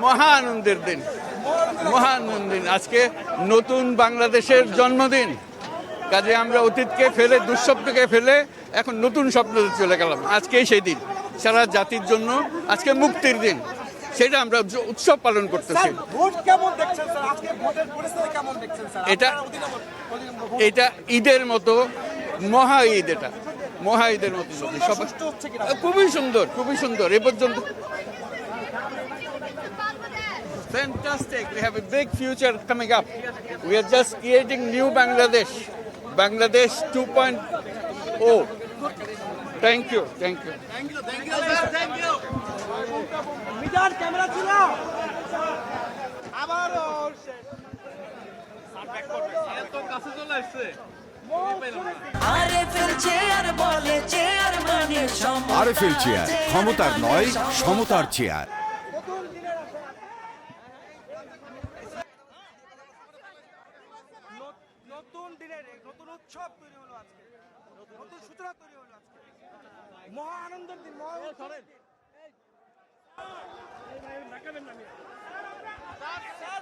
মহা আনন্দের দিন, মহা আনন্দের দিন। আজকে নতুন বাংলাদেশের জন্মদিন। কাজে আমরা অতীতকে ফেলে, দুঃস্বপ্নকে ফেলে এখন নতুন স্বপ্নতে চলে গেলাম। আজকেই সেই দিন, সারা জাতির জন্য আজকে মুক্তির দিন, সেটা আমরা উৎসব পালন করতেছি। এটা ঈদের মতো মহা ঈদ, এটা মহা ঈদের মতো। খুবই সুন্দর, খুবই সুন্দর এ পর্যন্ত। Fantastic. We have a big future coming up. We are just creating new Bangladesh. Bangladesh 2.0. Thank you. Thank you. Thank you. Thank you. Thank you. Mizan camera ছিল। আবারও শেষ। স্যার ব্যাক করবে। এত কাছে চলে আসছে। আরএফএল চেয়ার বলে চেয়ার মানে সমতা। আরএফএল চেয়ার, ক্ষমতার নয় সমতার চেয়ার। নতুন দিনের নতুন উৎসব তৈরি হলো আজকে, নতুন সূচনা তৈরি হলো আজকে। মহা আনন্দের দিন, মহা উৎসবের দিন। Sir, sir,